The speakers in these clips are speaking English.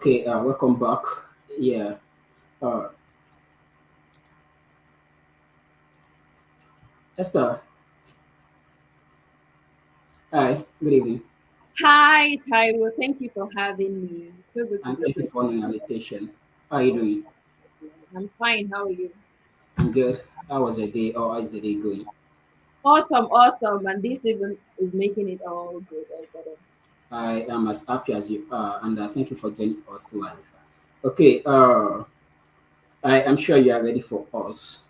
Okay, welcome back. Yeah, uh, Esther, hi, good evening, Hi, Taiwo. Thank you for having me. So good to and be thank you here. for the invitation. How are you doing? I'm fine. How are you? I'm good. How was the day, or how is the day going? Awesome, awesome. And this even is making it all good, all better. I am as happy as you are, and thank you for joining us live. Okay, I am sure you are ready for us.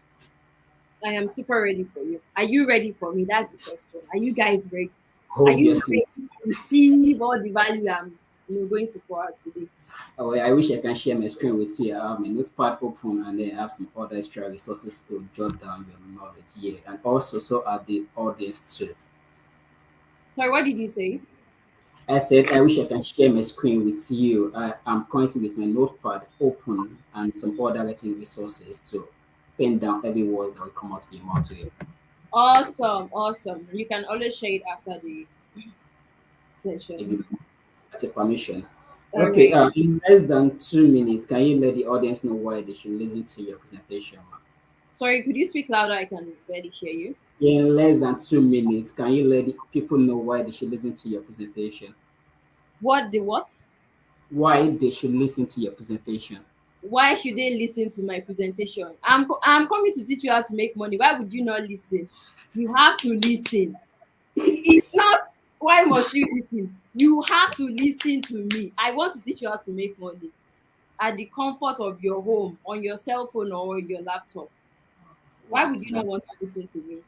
I am super ready for you. Are you ready for me? That's the question. Are you guys ready? Are you Obviously, ready to receive all the value I'm going to pour out today? I wish I can share my screen with you. I have my notepad open, and then I have some other extra resources to jot down your knowledge here, and also so are the audience too. Sorry, what did you say? I said, I wish I can share my screen with you. I am currently with my notepad open and some other writing resources to pen down every word that will come out of your mouth today. Awesome, awesome. You can always share it after the If session. you That's a permission. All Okay, right. in less than 2 minutes, can you let the audience know why they should listen to your presentation? Sorry, could you speak louder? I can barely hear you. In less than 2 minutes, can you let the people know why they should listen to your presentation? What the what? Why they should listen to your presentation? Why should they listen to my presentation? I'm coming to teach you how to make money. Why would you not listen? You have to listen. It's not why must you listen. You have to listen to me. I want to teach you how to make money at the comfort of your home, on your cell phone or your laptop. Why Wow, would you not that's want to nice. listen to me?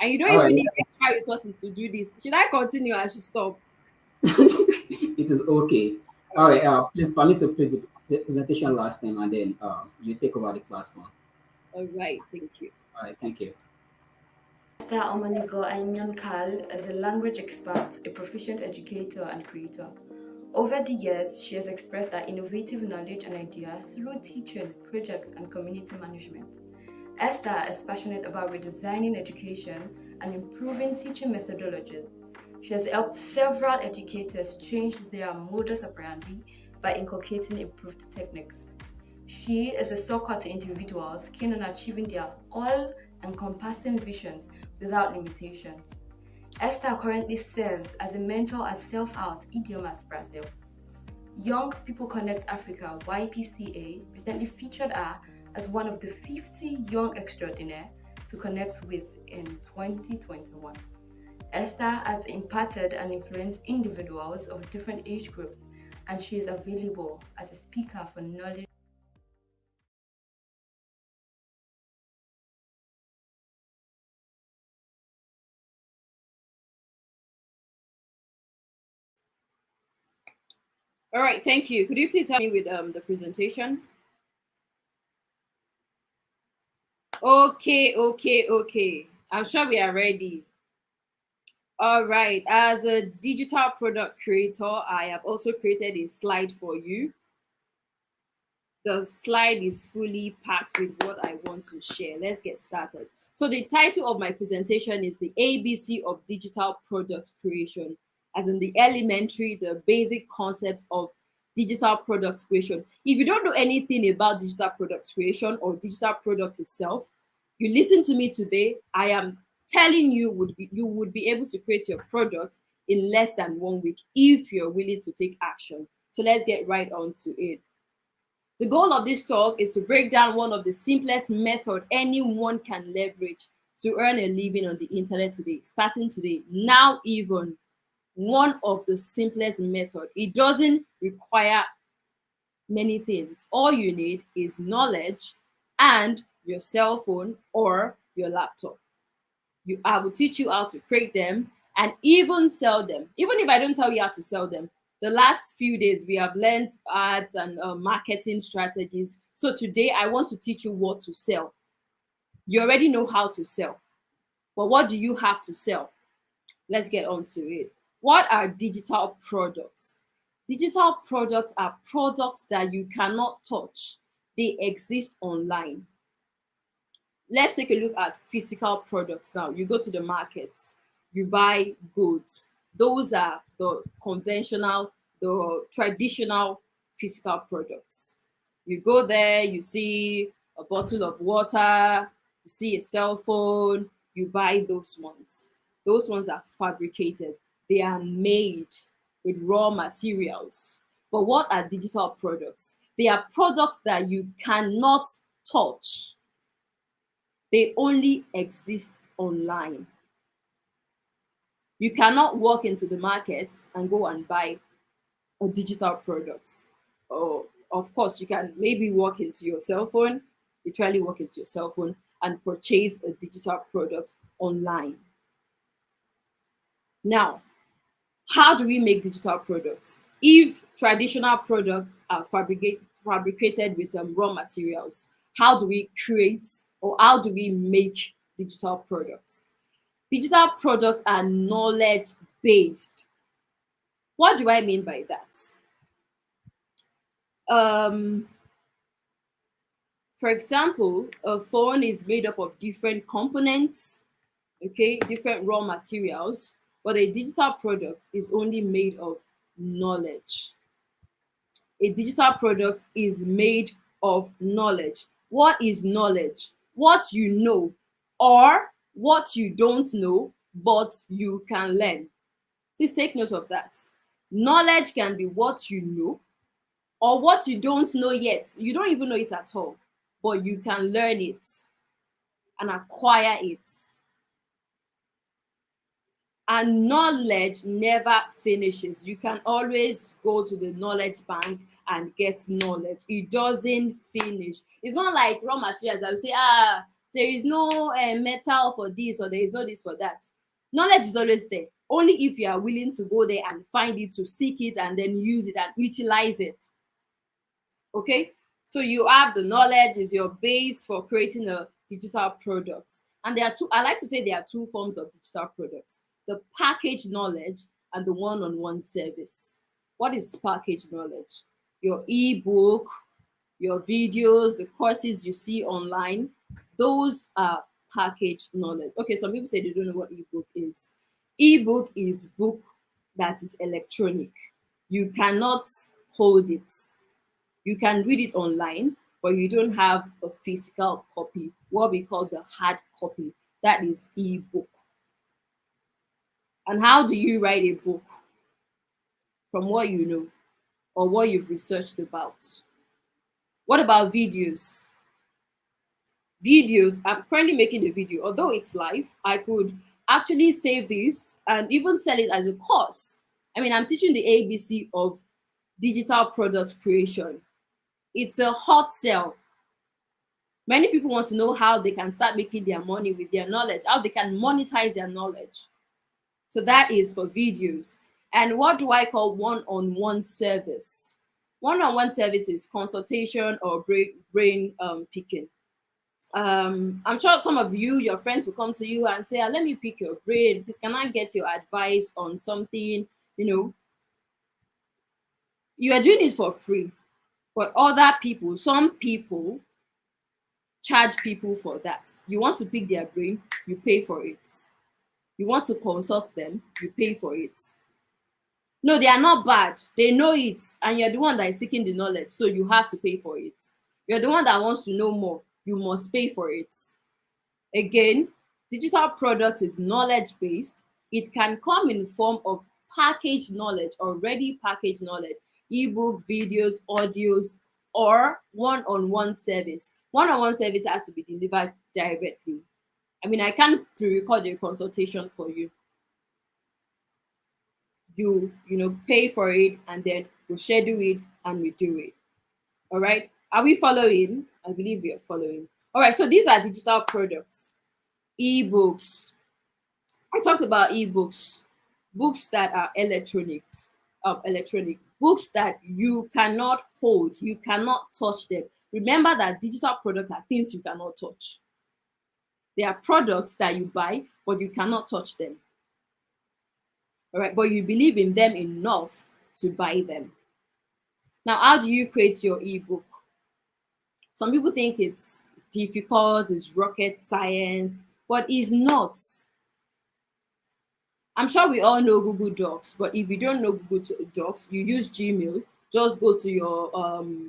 And you don't All right, even need extra resources to do this. Should I continue? I should stop. it is okay. All All right. right, please permit to play the presentation last time, and then you take over the platform. All right. Thank you. All right, thank you. Esther Omonigho Airemionkhale is a language expert, a proficient educator, and creator. Over the years, she has expressed her innovative knowledge and ideas through teaching, projects, and community management. Esther is passionate about redesigning education and improving teaching methodologies. She has helped several educators change their modus operandi by inculcating improved techniques. She is a stalker to individuals keen on achieving their all encompassing visions without limitations. Esther currently serves as a mentor at Self Out Idiomas Brazil. Young People Connect Africa YPCA recently featured her as one of the 50 young extraordinaire to connect with in 2021. Esther has impacted and influenced individuals of different age groups, and she is available as a speaker for knowledge. All right. Thank you. Could you please help me with the presentation? Okay, okay, okay. I'm sure we are ready. All right. As a digital product creator, I have also created a slide for you. The slide is fully packed with what I want to share. Let's get started. So the title of my presentation is the ABC of digital product creation, as in the elementary, the basic concept of digital product creation. If you don't know anything about digital product creation or digital product itself, you listen to me today. I am telling you you would be able to create your product in less than 1 week if you're willing to take action. So let's get right on to it. The goal of this talk is to break down one of the simplest method anyone can leverage to earn a living on the internet today, starting today. Now, even one of the simplest method. It doesn't require many things. All you need is knowledge and your cell phone or your laptop. I will teach you how to create them and even sell them. Even if I don't tell you how to sell them, the last few days we have learned ads and marketing strategies. So today I want to teach you what to sell. You already know how to sell, but what do you have to sell? Let's get on to it. What are digital products? Digital products are products that you cannot touch. They exist online. Let's take a look at physical products now. You go to the markets, you buy goods. Those are the conventional the traditional physical products. You go there, you see a bottle of water, you see a cell phone, you buy those ones. Those ones are fabricated. They are made with raw materials. But what are digital products? They are products that you cannot touch. They only exist online. You cannot walk into the market and go and buy a digital product. Oh, of course, you can maybe walk into your cell phone, literally walk into your cell phone and purchase a digital product online. Now, how do we make digital products? If traditional products are fabricated with raw materials, how do we create or how do we make digital products? Digital products are knowledge based. What do I mean by that? For example, a phone is made up of different components, okay, different raw materials, but a digital product is only made of knowledge. A digital product is made of knowledge. What is knowledge? What you know or what you don't know, but you can learn. Please take note of that. Knowledge can be what you know or what you don't know yet. You don't even know it at all, but you can learn it and acquire it. And knowledge never finishes. You can always go to the knowledge bank and get knowledge. It doesn't finish. It's not like raw materials that we say, there is no metal for this or there is no this for that. Knowledge is always there. Only if you are willing to go there and find it, to seek it, and then use it and utilize it. Okay? So you have the knowledge is your base for creating a digital product. And there are two, I like to say there are two forms of digital products: the packaged knowledge and the one-on-one service. What is packaged knowledge? Your ebook, your videos, the courses you see online, those are packaged knowledge. Okay, some people say they don't know what ebook is. Ebook is book that is electronic. You cannot hold it. You can read it online, but you don't have a physical copy, what we call the hard copy. That is ebook. And how do you write a book? From what you know or what you've researched about. What about videos? Videos, I'm currently making a video. Although it's live, I could actually save this and even sell it as a course. I mean, I'm teaching the ABC of digital product creation. It's a hot sell. Many people want to know how they can start making their money with their knowledge, how they can monetize their knowledge. So that is for videos. And what do I call one-on-one service? One-on-one service is consultation or brain picking. I'm sure some of you, your friends will come to you and say, let me pick your brain. Please, can I get your advice on something? You are doing it for free. But other people, some people charge people for that. You want to pick their brain, you pay for it. You want to consult them, you pay for it. No, they are not bad. They know it. And you're the one that is seeking the knowledge. So you have to pay for it. You're the one that wants to know more. You must pay for it. Again, digital product is knowledge-based. It can come in form of packaged knowledge, already packaged knowledge, ebook, videos, audios, or one-on-one service. One-on-one service has to be delivered directly. I mean, I can't pre-record a consultation for you. You pay for it and then we'll schedule it and we do it. All right. Are we following? I believe we are following. All right. So these are digital products. Ebooks. I talked about ebooks. Books that are electronic. Books that you cannot hold. You cannot touch them. Remember that digital products are things you cannot touch. They are products that you buy, but you cannot touch them. All right, but you believe in them enough to buy them. Now, how do you create your ebook? Some people think it's difficult, it's rocket science, but it's not. I'm sure we all know Google Docs, but if you don't know Google Docs, you use Gmail. Just go to your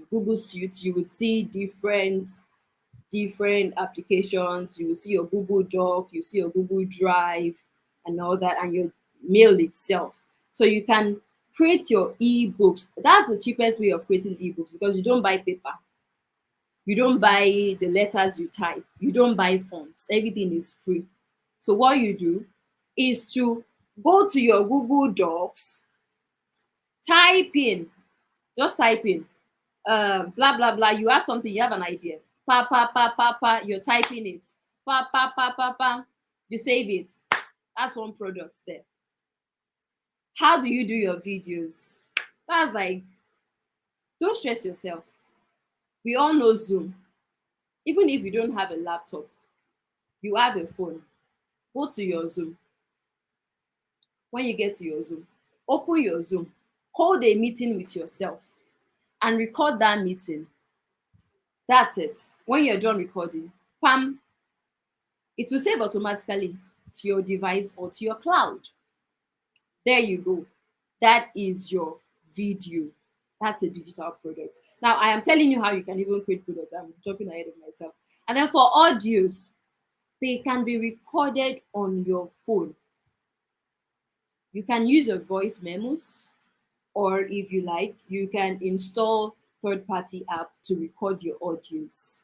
Google Suite. You would see different applications. You will see your Google Doc, you see your Google Drive, and all that, and your mail itself. So you can create your ebooks. That's the cheapest way of creating ebooks because you don't buy paper, you don't buy the letters you type, you don't buy fonts. Everything is free. So what you do is to go to your Google Docs, type in, just type in blah blah blah. You have something, you have an idea. Pa pa pa pa pa. You're typing it. Pa pa pa pa pa. You save it. That's one product there. How do you do your videos? That's like, don't stress yourself. We all know Zoom. Even if you don't have a laptop, you have a phone. Go to your Zoom. When you get to your Zoom, open your Zoom, hold a meeting with yourself, and record that meeting. That's it. When you're done recording, pam, it will save automatically to your device or to your cloud. There you go. That is your video. That's a digital product. Now, I am telling you how you can even create products. I'm jumping ahead of myself. And then for audios, they can be recorded on your phone. You can use your voice memos, or if you like, you can install third-party app to record your audios.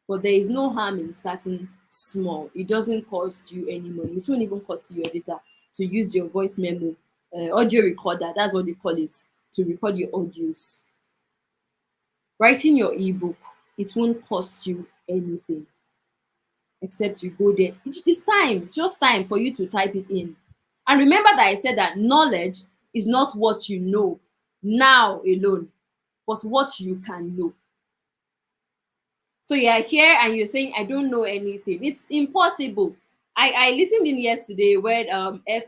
But there is no harm in starting small. It doesn't cost you any money. It won't even cost you your data to use your voice memo, audio recorder, that's what they call it, to record your audios. Writing your ebook, it won't cost you anything except you go there. It's time, just time for you to type it in. And remember that I said that knowledge is not what you know now alone, but what you can know. So you're here and you're saying, I don't know anything. It's impossible. I listened in yesterday where F.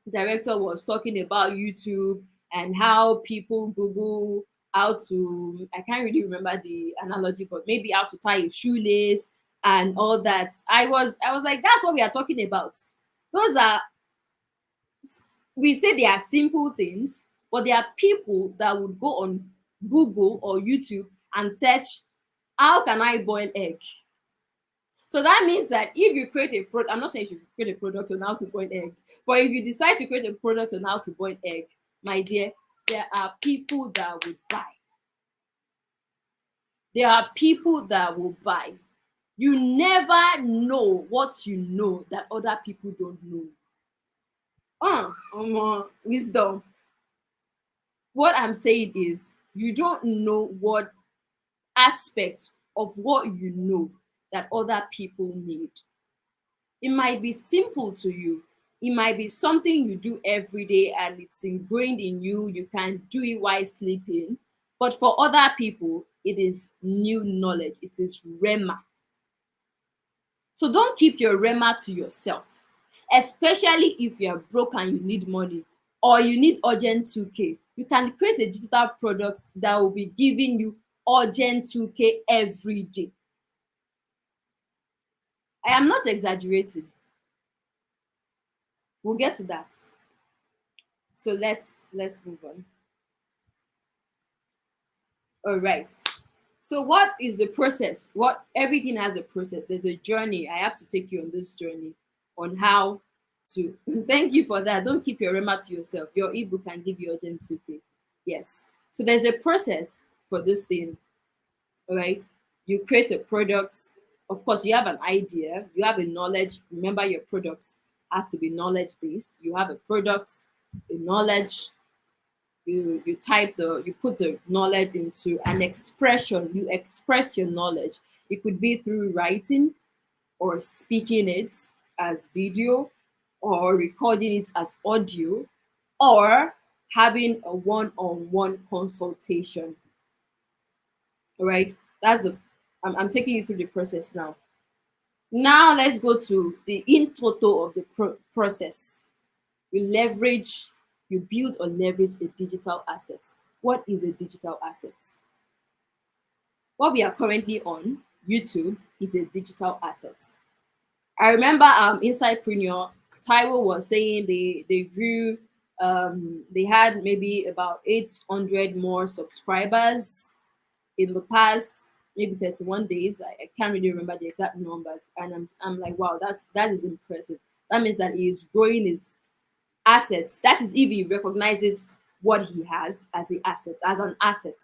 Director was talking about YouTube and how people Google how to, I can't really remember the analogy, but maybe how to tie a shoelace and all that. I was like, that's what we are talking about. Those are, we say they are simple things, but there are people that would go on Google or YouTube and search, how can I boil egg? So that means that if you create a product, I'm not saying you should create a product on how to boil egg, but if you decide to create a product on how to boil egg, my dear, there are people that would buy. There are people that will buy. You never know what you know that other people don't know. Wisdom. What I'm saying is, you don't know what aspects of what you know that other people need. It might be simple to you. It might be something you do every day and it's ingrained in you. You can do it while sleeping. But for other people, it is new knowledge. It is Rema. So don't keep your Rema to yourself, especially if you're broke and you need money or you need urgent 2K. You can create a digital product that will be giving you urgent 2K every day. I am not exaggerating. We'll get to that. So let's move on. All right. So what is the process? Everything has a process. There's a journey. I have to take you on this journey on how to thank you for that. Don't keep your Rema to yourself. Your ebook can give you urgent 2K. Yes. So there's a process for this thing. All right. You create a product. Of course, you have an idea, you have a knowledge. Remember, your product has to be knowledge based. You have a product, a knowledge. You put the knowledge into an expression. You express your knowledge. It could be through writing or speaking it as video or recording it as audio or having a one-on-one consultation. All right, I'm taking you through the process now. Now let's go to the in total of the process. You build or leverage a digital asset. What is a digital asset? What we are currently on, YouTube, is a digital asset. I remember Insightpreneur, Taiwo was saying they grew, they had maybe about 800 more subscribers in the past maybe 31 days. I can't really remember the exact numbers, and I'm like, wow, that is impressive. That means that he is growing his assets. That is if he recognizes what he has as an asset,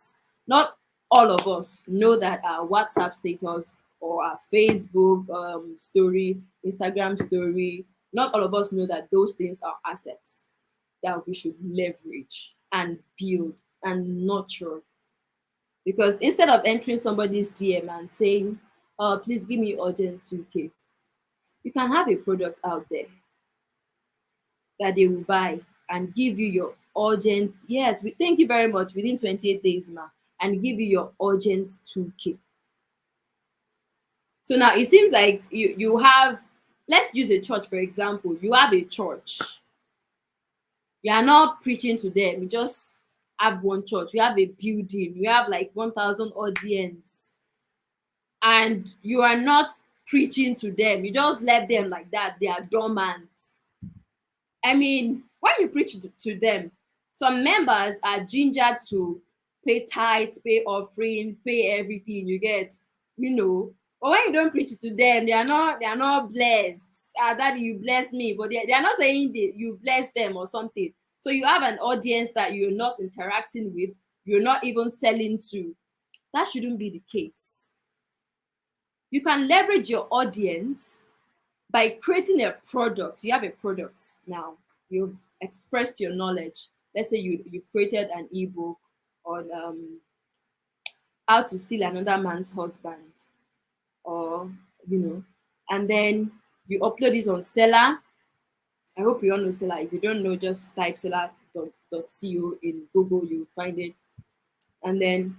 Not all of us know that our WhatsApp status or our Facebook story, Instagram story, not all of us know that those things are assets that we should leverage and build and nurture. Because instead of entering somebody's DM and saying, please give me urgent 2K, you can have a product out there that they will buy and give you your urgent, yes, we thank you very much, within 28 days now, and give you your urgent 2K. So now it seems like you have, let's use a church for example. You have a church. You are not preaching to them. You just have one church. You have a building. You have like 1,000 audience. And you are not preaching to them. You just left them like that. They are dormant. I mean, when you preach to them, some members are gingered to pay tithes, pay offering, pay everything. You get, you know. But when you don't preach to them, they are not blessed. Daddy, you bless me, but they are not saying that you bless them or something. So you have an audience that you're not interacting with, you're not even selling to. That shouldn't be the case. You can leverage your audience by creating a product. You have a product now. You've expressed your knowledge. Let's say you've created an ebook on how to steal another man's husband, or and then you upload it on Seller. I hope you all know Seller. If you don't know, just type seller.co in Google, you'll find it. And then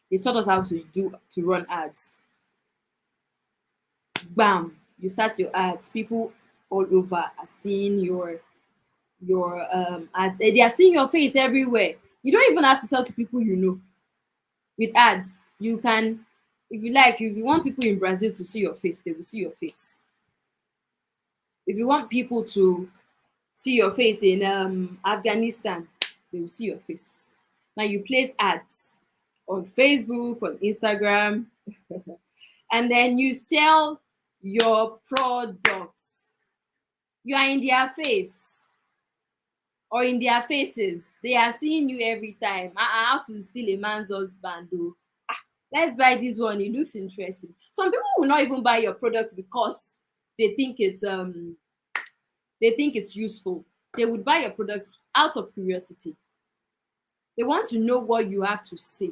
they taught us how to run ads. Bam, you start your ads. People all over are seeing your ads. They are seeing your face everywhere. You don't even have to sell to people you know. With ads, you can, if you want people in Brazil to see your face, they will see your face. If you want people to see your face in Afghanistan, they will see your face. Now you place ads on Facebook, on Instagram, and then you sell your products. You are in their face or in their faces. They are seeing you every time. How to steal a man's husband, though. Let's buy this one. It looks interesting. Some people will not even buy your product because they think it's useful. They would buy your product out of curiosity. They want to know what you have to say.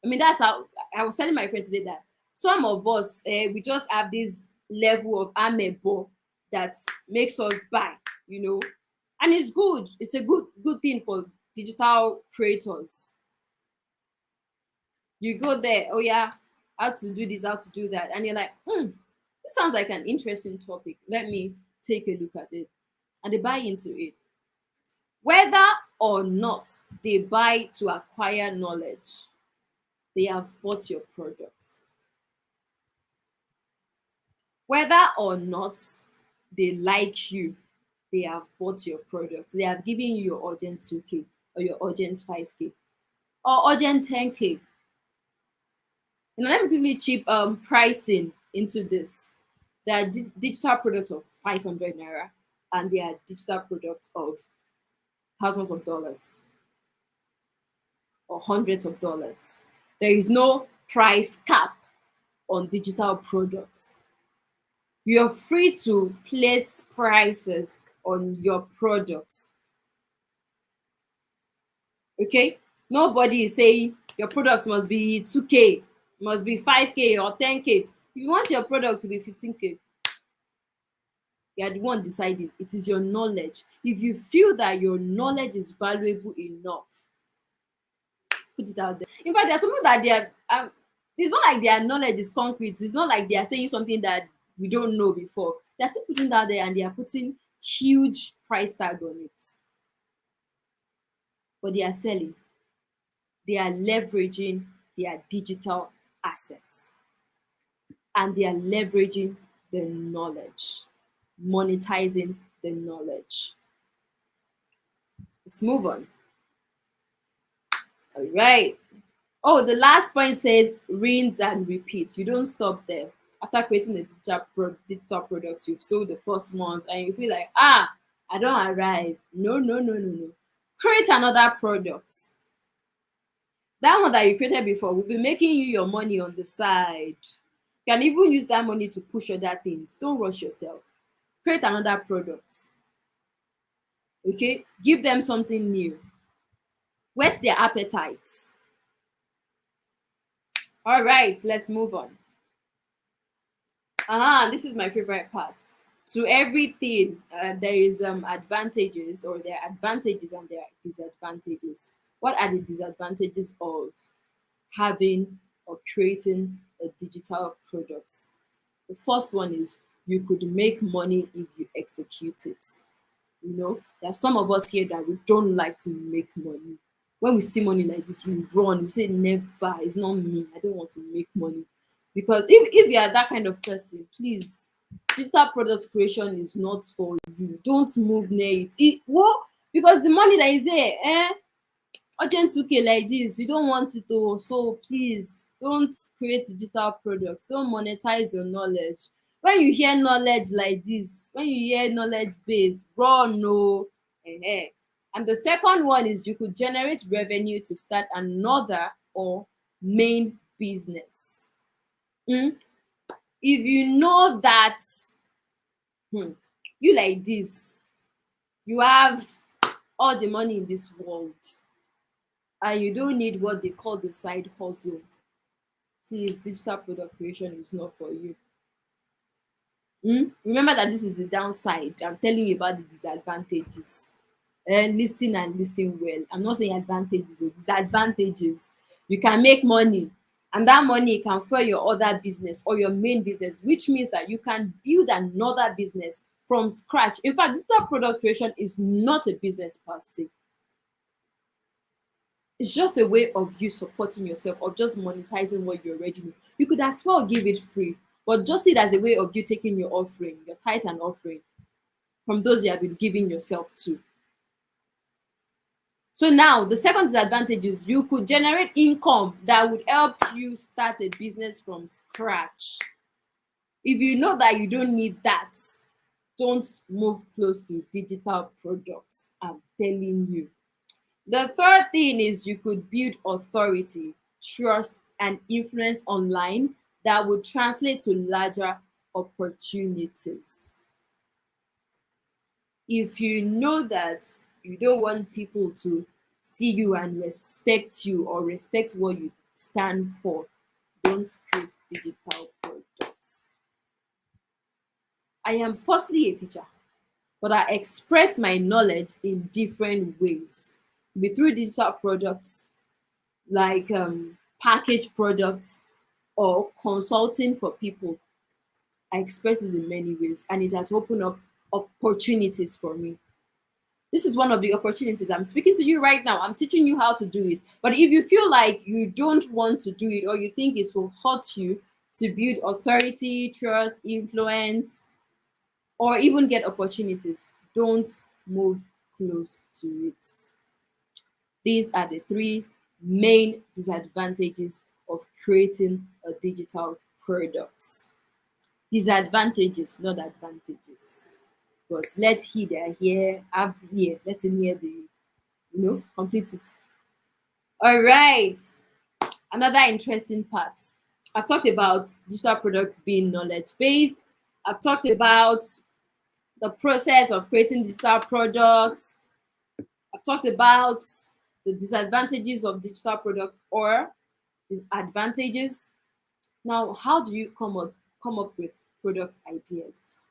I mean, that's how I was telling my friend today that some of us, we just have this level of amebo that makes us buy, and it's good. It's a good thing for digital creators. You go there, oh yeah, how to do this, how to do that, and you're like, this sounds like an interesting topic. Let me take a look at it, and they buy into it. Whether or not they buy to acquire knowledge, they have bought your products. Whether or not they like you, they have bought your products. They have given you your urgent 2K or your urgent 5K or urgent 10K. Let me quickly cheap pricing into this. There are digital products of 500 naira, and there are digital products of thousands of dollars or hundreds of dollars. There is no price cap on digital products. You're free to place prices on your products. Okay? Nobody is saying your products must be 2K, must be 5K or 10K. If you want your products to be 15K, you are the one deciding. It is your knowledge. If you feel that your knowledge is valuable enough, put it out there. In fact, there's something that they are. It's not like their knowledge is concrete. It's not like they are saying something that we don't know before. They're still putting that there, and they are putting huge price tag on it. But they are selling. They are leveraging their digital assets, and they are leveraging the knowledge. Monetizing the knowledge. Let's move on. All right. Oh, the last point says rinse and repeat. You don't stop there. After creating a digital product, you've sold the first month and you feel like, I don't arrive. No, no, no, no, no. Create another product. That one that you created before will be making you your money on the side. You can even use that money to push other things. Don't rush yourself. Create another product. Okay? Give them something new. Whet their appetites. All right, let's move on. This is my favorite part. To everything, there is advantages, or there are advantages and there are disadvantages. What are the disadvantages of having or creating a digital product? The first one is you could make money if you execute it. You know, there are some of us here that we don't like to make money. When we see money like this, we run. We say, never, it's not me. I don't want to make money. Because if you are that kind of person, please, digital product creation is not for you. Don't move near it. What? Because the money that is there, urgent 2K like this, you don't want it to. So please, don't create digital products. Don't monetize your knowledge. When you hear knowledge like this, when you hear knowledge based, run, no. And the second one is you could generate revenue to start another or main business. If you know that you like this, you have all the money in this world and you don't need what they call the side hustle, please, digital product creation is not for you. Remember that this is the downside. I'm telling you about the disadvantages. Listen and listen well. I'm not saying advantages or disadvantages. You can make money, and that money can fuel your other business or your main business, which means that you can build another business from scratch. In fact, digital product creation is not a business per se. It's just a way of you supporting yourself, or just monetizing what you already know. You could as well give it free, but just see it as a way of you taking your offering, your tithe and offering from those you have been giving yourself to. So now the second disadvantage is you could generate income that would help you start a business from scratch. If you know that you don't need that, don't move close to digital products. I'm telling you. The third thing is you could build authority, trust, and influence online that would translate to larger opportunities. If you know that you don't want people to see you and respect you or respect what you stand for, don't create digital products. I am firstly a teacher, but I express my knowledge in different ways. Be through digital products like packaged products or consulting for people. I express it in many ways, and it has opened up opportunities for me. This is one of the opportunities. I'm speaking to you right now. I'm teaching you how to do it. But if you feel like you don't want to do it, or you think it will hurt you to build authority, trust, influence, or even get opportunities, don't move close to it. These are the three main disadvantages of creating a digital product. Disadvantages, not advantages. But let he that hear have ear. Let him hear the complete it. All right. Another interesting part. I've talked about digital products being knowledge based. I've talked about the process of creating digital products. I've talked about the disadvantages of digital products or advantages. Now, how do you come up with product ideas?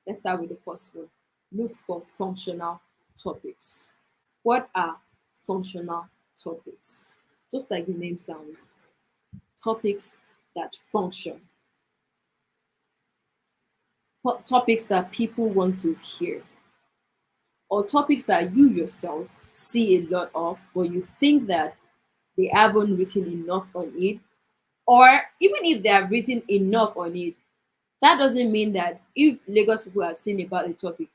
Let's start with the first one. Look for functional topics. What are functional topics? Just like the name sounds, topics that function. Topics that people want to hear. Or topics that you yourself see a lot of, but you think that they haven't written enough on it. Or even if they have written enough on it, That doesn't mean that if Lagos people have seen about the topic,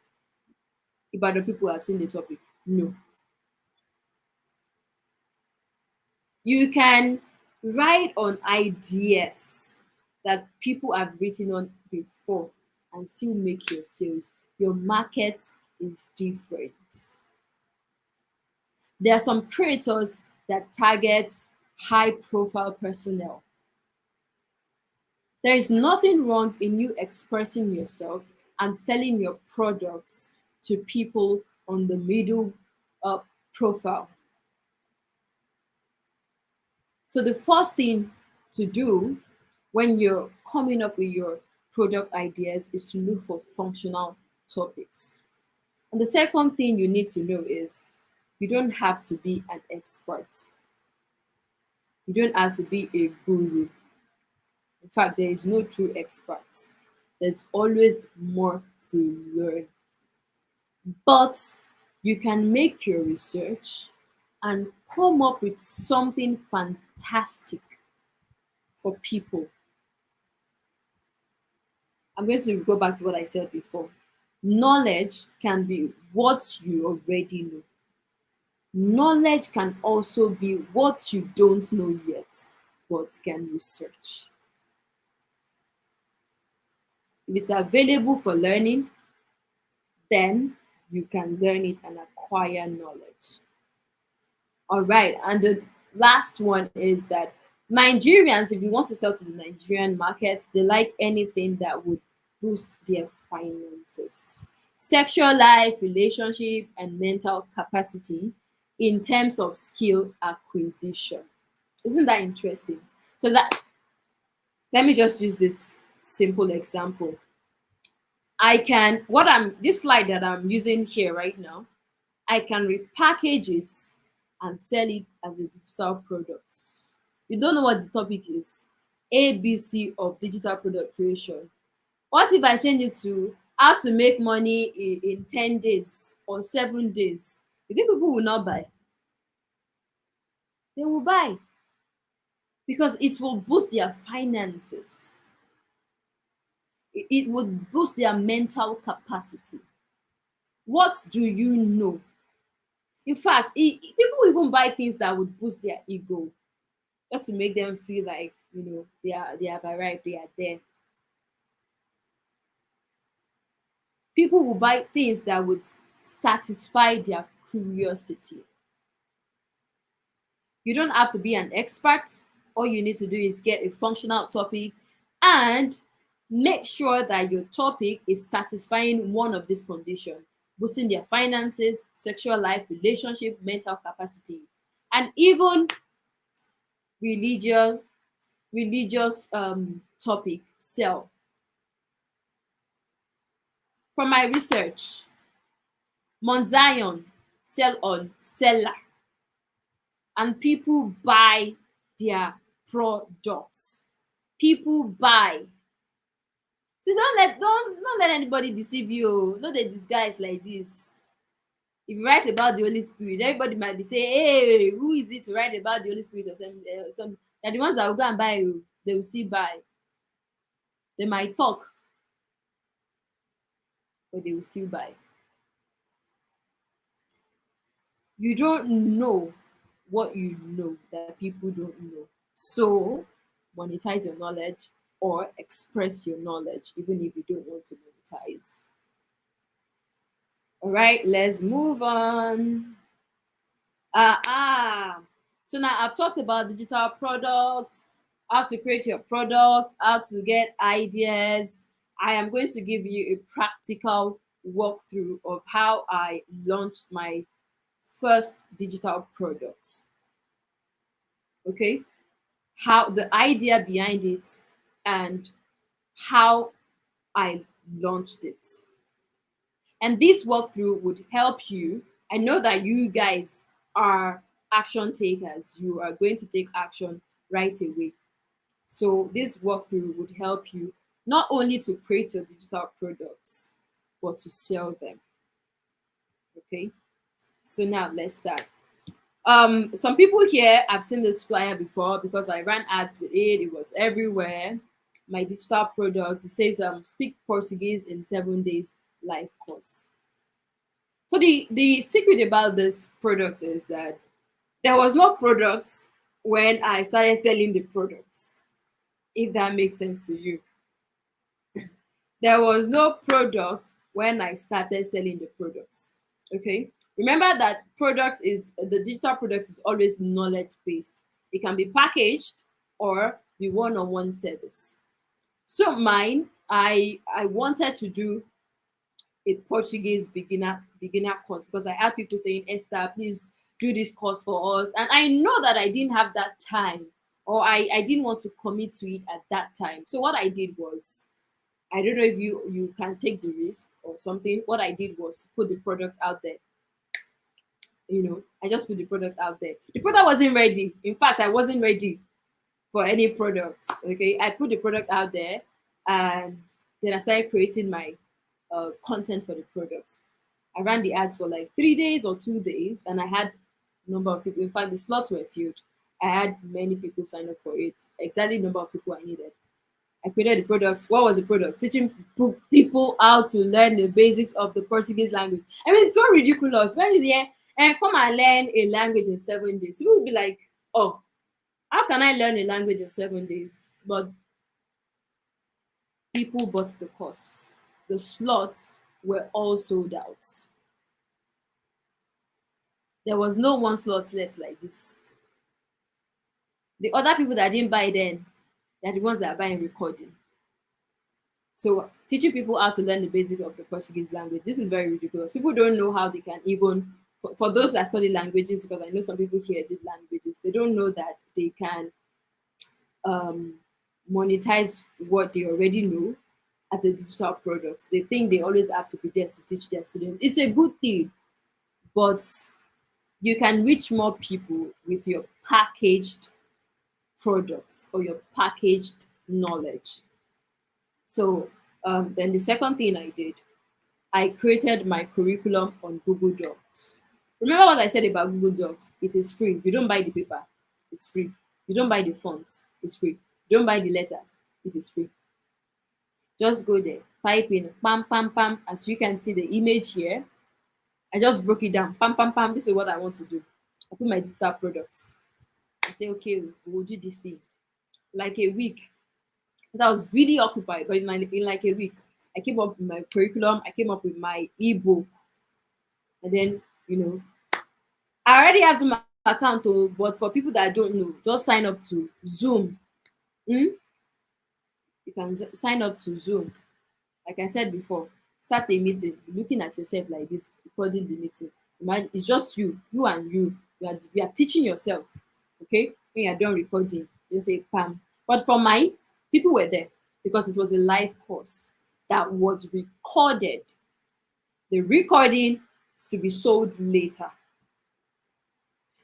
Ibadan people have seen the topic. No. You can write on ideas that people have written on before and still make your sales. Your market is different. There are some creators that target high profile personnel. There is nothing wrong in you expressing yourself and selling your products to people on the middle profile. So the first thing to do when you're coming up with your product ideas is to look for functional topics. And the second thing you need to know is you don't have to be an expert. You don't have to be a guru. In fact, there is no true expert. There's always more to learn. But you can make your research and come up with something fantastic for people. I'm going to go back to what I said before. Knowledge can be what you already know. Knowledge can also be what you don't know yet, but can research. If it's available for learning, then you can learn it and acquire knowledge. All right, and the last one is that Nigerians, if you want to sell to the Nigerian market, they like anything that would boost their finances, sexual life, relationship, and mental capacity in terms of skill acquisition. Isn't that interesting? So that let me just use this simple example. This slide that I'm using here right now, I can repackage it and sell it as a digital product. You don't know what the topic is. ABC of digital product creation. What if I change it to how to make money in 10 days or 7 days? You think people will not buy? They will buy because it will boost their finances. It would boost their mental capacity. What do you know? In fact, people even buy things that would boost their ego, just to make them feel like they have arrived, they are there. People will buy things that would satisfy their curiosity. You don't have to be an expert. All you need to do is get a functional topic and make sure that your topic is satisfying one of these conditions: boosting their finances, sexual life, relationship, mental capacity, and even religious topic sell. From my research, Mount Zion sell on seller, and people buy their products. People buy. So don't let anybody deceive you. No, they disguise like this. If you write about the Holy Spirit, everybody might be saying, "Hey, who is it to write about the Holy Spirit?" Or some. They're the ones that will go and buy you. They will still buy. They might talk, but they will still buy. You don't know what you know that people don't know. So monetize your knowledge or express your knowledge, even if you don't want to monetize. All right, let's move on. So now I've talked about digital products, how to create your product, how to get ideas. I am going to give you a practical walkthrough of how I launched my first digital product. Okay, how the idea behind it and how I launched it. And this walkthrough would help you. I know that you guys are action takers. You are going to take action right away. So this walkthrough would help you not only to create your digital products, but to sell them. Okay. So now let's start. Some people here have seen this flyer before because I ran ads with it. It was everywhere. my digital product. It says speak Portuguese in 7 days live course. So the secret about this product is that there was no products when I started selling the products, if that makes sense to you. There was no product when I started selling the products. Okay. Remember that products is the digital products is always knowledge based. It can be packaged or be one-on-one service. So mine, I wanted to do a Portuguese beginner course because I had people saying, Esther, please do this course for us. And I know that I didn't have that time, or I didn't want to commit to it at that time. So what I did was, I don't know if you can take the risk or something. What I did was to put the product out there. I just put the product out there. The product wasn't ready. In fact, I wasn't ready for any products. Okay, I put the product out there, and then I started creating my content for the products. I ran the ads for like 3 days or 2 days, and I had a number of people. In fact, the slots were filled. I had many people sign up for it. Exactly the number of people I needed. I created the products. What was the product? Teaching people how to learn the basics of the Portuguese language. I mean, it's so ridiculous. When is here and come and learn a language in 7 days? People will be like, oh, how can I learn a language in 7 days? But people bought the course. The slots were all sold out. There was no one slot left like this. The other people that didn't buy then, they're the ones that are buying recording. So teaching people how to learn the basics of the Portuguese language, this is very ridiculous. People don't know how they can even, for those that study languages, because I know some people here did languages, they don't know that they can monetize what they already know as a digital product. They think they always have to be there to teach their students. It's a good thing, but you can reach more people with your packaged products or your packaged knowledge. So then the second thing I did, I created my curriculum on Google Docs. Remember what I said about Google Docs? It is free. You don't buy the paper. It's free. You don't buy the fonts. It's free. You don't buy the letters. It is free. Just go there, type in pam pam pam. As you can see the image here, I just broke it down. Pam pam pam. This is what I want to do. I put my digital products. I say, okay, we'll do this thing. Like a week. Because I was really occupied, but in like a week, I came up with my curriculum, I came up with my ebook. And then, I already have some account, but for people that don't know, just sign up to Zoom. You can sign up to Zoom. Like I said before, start a meeting, looking at yourself like this, recording the meeting. Imagine it's just you and you. You are teaching yourself. Okay? When you're done recording, you say Pam. But for mine, people were there because it was a live course that was recorded. The recording is to be sold later.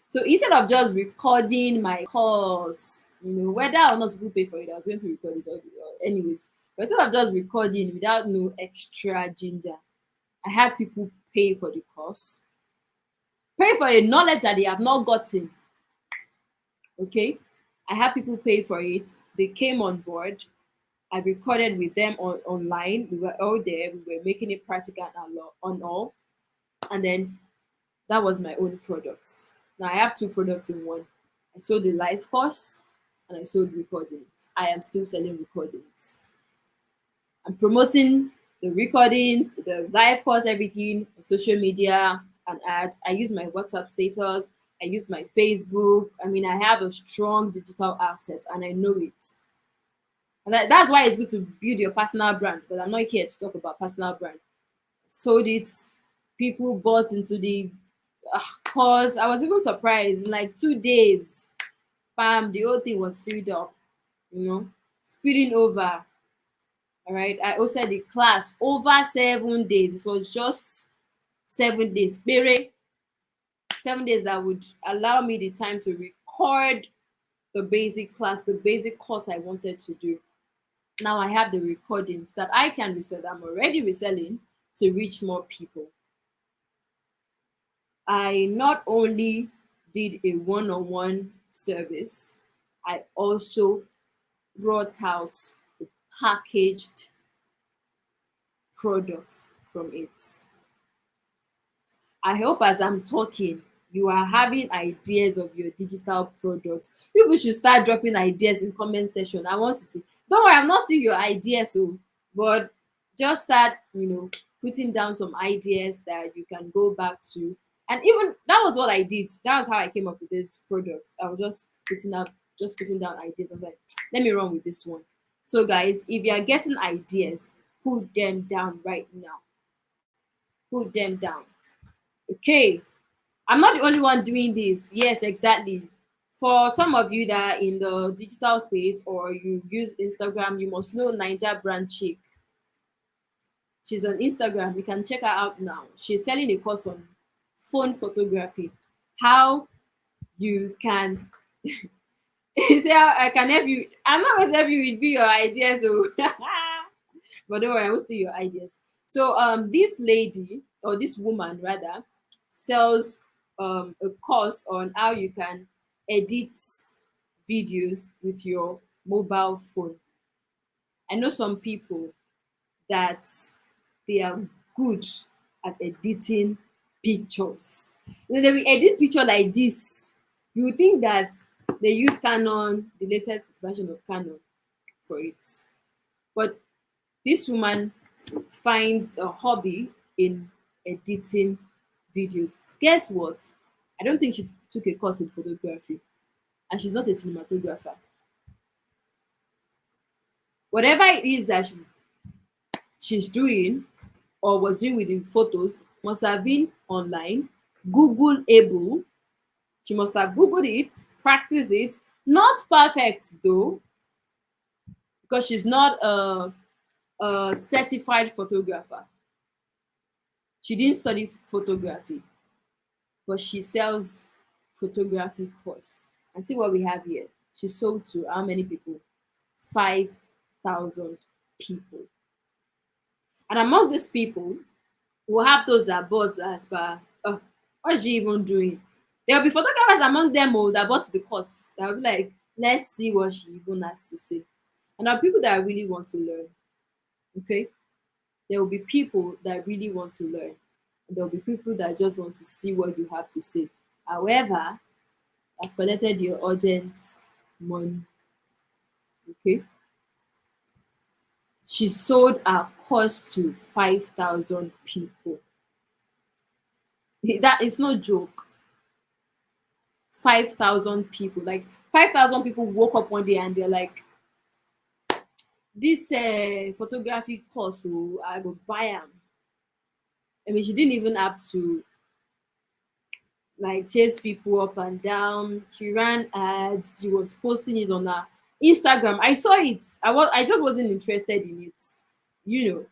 So instead of just recording my course, whether or not people pay for it, I was going to record it anyways. But instead of just recording without no extra ginger, I had people pay for the course, pay for a knowledge that they have not gotten. Okay? I had people pay for it. They came on board. I recorded with them online. We were all there. We were making it practical on all. And then that was my own products. Now I have two products in one. I sold the live course and I sold recordings. I am still selling recordings. I'm promoting the recordings, the live course, everything on social media and ads. I use my WhatsApp status. I use my Facebook. I mean, I have a strong digital asset and I know it. And that's why it's good to build your personal brand. But I'm not here to talk about personal brand. Sold it. People bought into the course. I was even surprised. In like 2 days, bam, the whole thing was filled up. Speeding over. All right. I hosted the class over 7 days. It was just 7 days. 7 days that would allow me the time to record the basic class, the basic course I wanted to do. Now I have the recordings that I can resell. I'm already reselling to reach more people. I not only did a one-on-one service, I also brought out the packaged products from it. I hope as I'm talking, you are having ideas of your digital product. People should start dropping ideas in comment section. I want to see. Don't worry, I'm not stealing your ideas, so but just start, putting down some ideas that you can go back to. And even that was what I did. That was how I came up with this product. I was just putting down ideas. I was like, let me run with this one. So guys, if you are getting ideas, put them down right now. Put them down. Okay. I'm not the only one doing this. Yes, exactly. For some of you that are in the digital space or you use Instagram, you must know Niger Brand Chick. She's on Instagram. You can check her out now. She's selling a course on phone photography. How you can say how I can help you. I'm not going to help you review your ideas, so but don't worry, I will see your ideas. So this lady or this woman rather sells a course on how you can edit videos with your mobile phone. I know some people that they are good at editing pictures. They will edit picture like this. You would think that they use Canon, the latest version of Canon for it. But this woman finds a hobby in editing videos. Guess what? I don't think she took a course in photography, and she's not a cinematographer. Whatever it is that she's doing or was doing with the photos must have been online, Google able. She must have Googled it, practiced it. Not perfect though, because she's not a certified photographer. She didn't study photography, but she sells photography course. And see what we have here. She sold to how many people? 5,000 people. And among these people, we'll have those that bought as per, what is she even doing? There will be photographers among them that bought the course. That will be like, let's see what she even has to say. And there are people that really want to learn. Okay? There will be people that really want to learn. And there will be people that just want to see what you have to say. However, I've collected your urgent money. Okay? She sold her course to 5,000 people. That is no joke. 5,000 people. Like 5,000 people woke up one day and they're like, this photography course, so I go buy them. I mean, she didn't even have to like chase people up and down. She ran ads. She was posting it on her Instagram. I saw it. I just wasn't interested in it,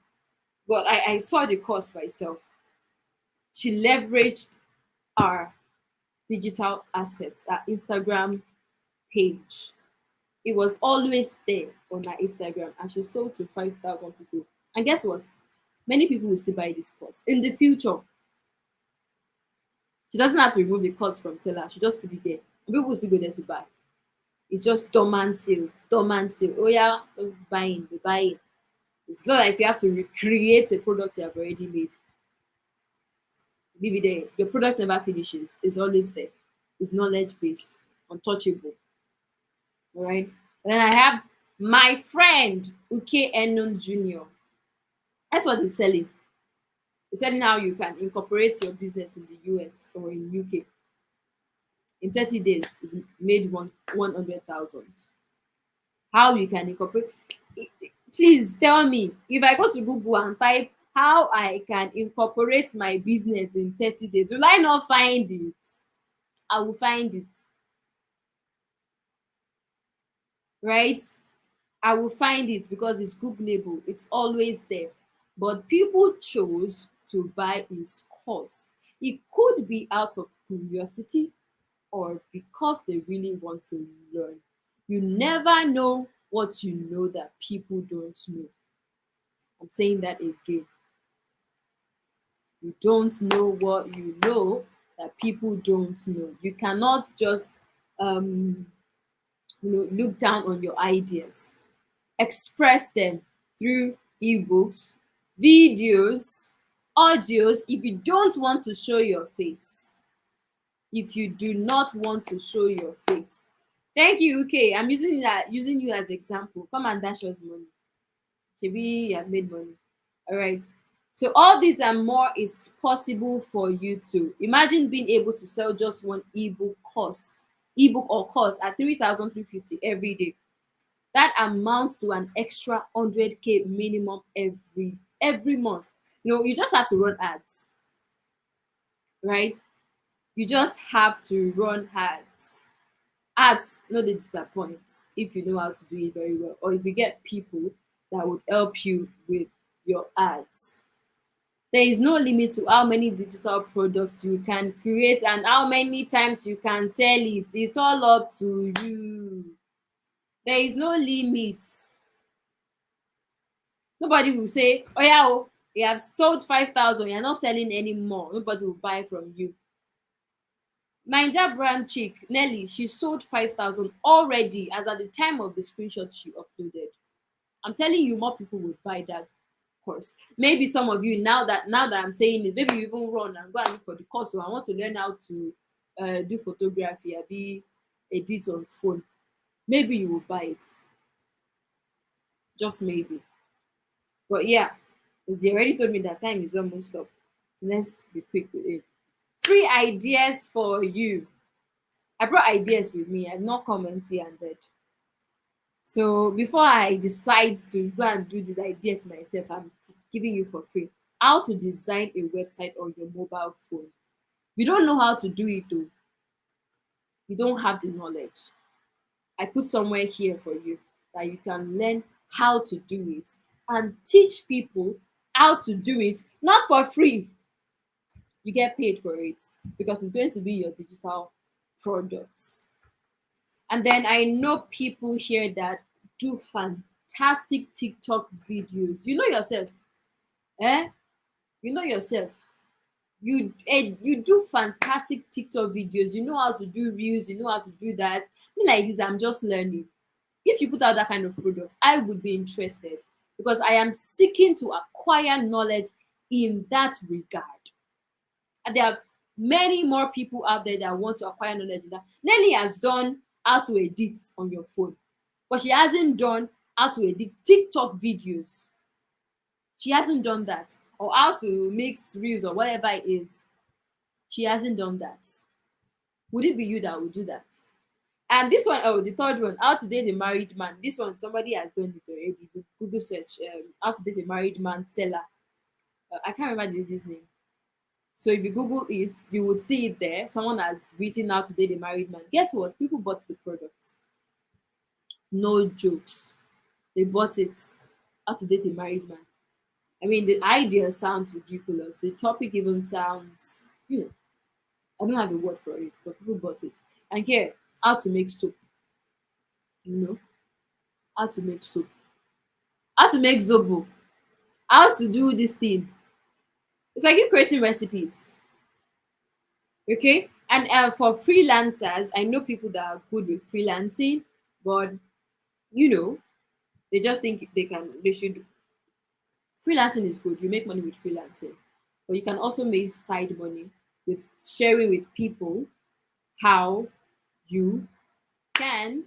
But I saw the course myself. She leveraged our digital assets, our Instagram page. It was always there on her Instagram, and she sold to 5,000 people. And guess what? Many people will still buy this course in the future. She doesn't have to remove the course from seller. She just put it there. And people will still go there to buy. It's just dormant sale, dormant sale. Oh yeah, just buying, be buying. It's not like you have to recreate a product you have already made. Leave it there. Your product never finishes. It's always there. It's knowledge based, untouchable. All right. And then I have my friend Uke Enon Jr. That's what he's selling. He's selling how you can incorporate your business in the US or in UK. In 30 days, it's made 100,000. How you can incorporate? Please tell me, if I go to Google and type how I can incorporate my business in 30 days, will I not find it? I will find it. Right? I will find it because it's Googleable. It's always there. But people chose to buy his course. It could be out of curiosity or because they really want to learn. You never know what you know that people don't know. I'm saying that again. You don't know what you know that people don't know. You cannot just look down on your ideas. express them through ebooks, videos, audios. If you don't want to show your face, if you do not want to show your face, thank you. Okay, I'm using you as example. Come and dash us money. Maybe you have made money. All right. So all these and more is possible for you to imagine being able to sell just one ebook or course at 3,350 every day. That amounts to an extra 100K minimum every month. You just have to run ads, right? You just have to run ads. Ads no dey disappoint if you know how to do it very well, or if you get people that would help you with your ads. There is no limit to how many digital products you can create and how many times you can sell it. It's all up to you. There is no limit. Nobody will say, oh yeah, oh, you have sold 5,000, you're not selling anymore. Nobody will buy from you. Naija brand chick Nelly, she sold 5,000 already as at the time of the screenshot she uploaded. I'm telling you, more people would buy that course. Maybe some of you, now that I'm saying it, maybe you even run and go and look for the course. So I want to learn how to do photography, be edit on phone. Maybe you will buy it. Just maybe. But yeah, they already told me that time is almost up. Let's be quick with it. 3 ideas for you. I brought ideas with me. I've not come empty-handed. So before I decide to go and do these ideas myself, I'm giving you for free how to design a website on your mobile phone. You don't know how to do it though. You don't have the knowledge. I put somewhere here for you that you can learn how to do it and teach people how to do it, not for free. You get paid for it because it's going to be your digital products. And then I know people here that do fantastic TikTok videos. You know yourself. You know yourself. You do fantastic TikTok videos. You know how to do reels. You know how to do that. Me like this, I'm just learning. If you put out that kind of product, I would be interested because I am seeking to acquire knowledge in that regard. And there are many more people out there that want to acquire knowledge in that. Nelly has done how to edit on your phone, but she hasn't done how to edit TikTok videos. She hasn't done that. Or how to mix reels or whatever it is. She hasn't done that. Would it be you that would do that? And this one, oh, the third one, how to date a married man. This one, somebody has done it already. Google search, how to date a married man seller. I can't remember the lady's name. So if you Google it, you would see it there. Someone has written how to date a married man. Guess what? People bought the product. No jokes. They bought it. How to date a married man. I mean, the idea sounds ridiculous. The topic even sounds, I don't have a word for it, but people bought it. And here, how to make soap. How to make soap. How to make zobo. How to do this thing. It's like you creating recipes. Okay? And for freelancers, I know people that are good with freelancing, but they just think they should. Freelancing is good. You make money with freelancing, but you can also make side money with sharing with people how you can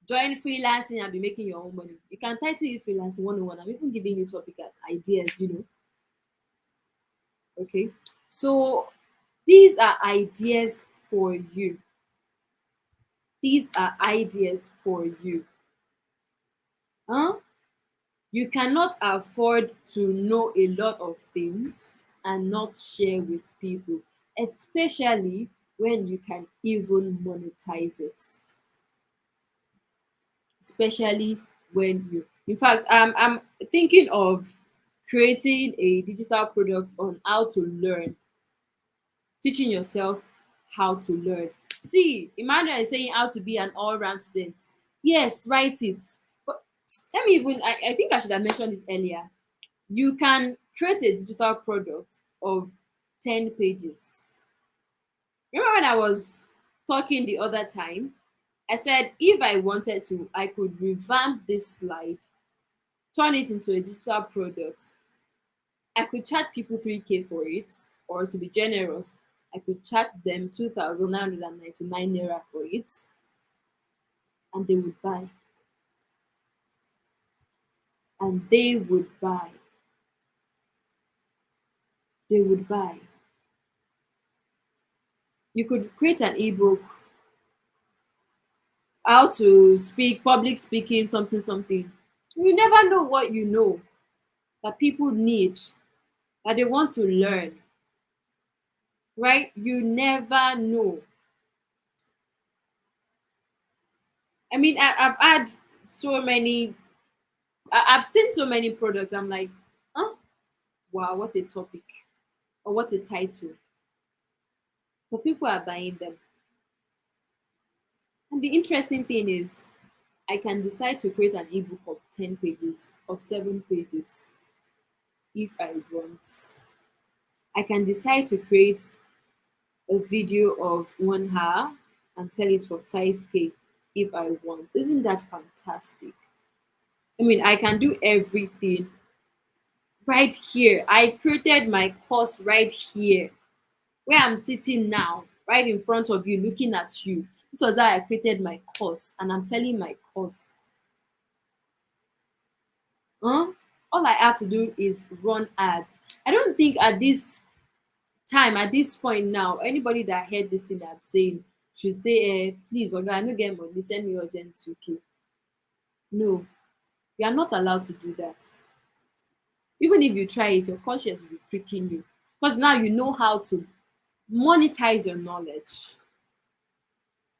join freelancing and be making your own money. You can title it freelancing 101. I'm even giving you topic ideas, Okay. So these are ideas for you. These are ideas for you. You cannot afford to know a lot of things and not share with people, especially when you can even monetize it. Especially when in fact, I'm thinking of creating a digital product on how to learn, teaching yourself how to learn. See, Emmanuel is saying how to be an all-round student. Yes, write it. But let me even, I think I should have mentioned this earlier. You can create a digital product of 10 pages. Remember when I was talking the other time I said if I wanted to, I could revamp this slide, turn it into a digital product. I could charge people 3K for it, or to be generous, I could charge them 2,999 naira for it, and they would buy. And they would buy. They would buy. You could create an ebook, how to speak, public speaking, something, something. You never know what you know that people need, that they want to learn, right? You never know. I mean, I've had so many, I've seen so many products. I'm like, huh? Wow, what a topic, or what a title. But people are buying them. And the interesting thing is, I can decide to create an ebook of 10 pages, of 7 pages, if I want. I can decide to create a video of 1 hour and sell it for 5K if I want. Isn't that fantastic? I mean, I can do everything right here. I created my course right here, where I'm sitting now, right in front of you, looking at you. This was how I created my course, and I'm selling my course. Huh? All I have to do is run ads. I don't think at this time, at this point now, anybody that heard this thing that I'm saying should say, please, Oga, I no get money, send me urgent 2K. No, you are not allowed to do that. Even if you try it, your conscience will be pricking you. Because now you know how to monetize your knowledge.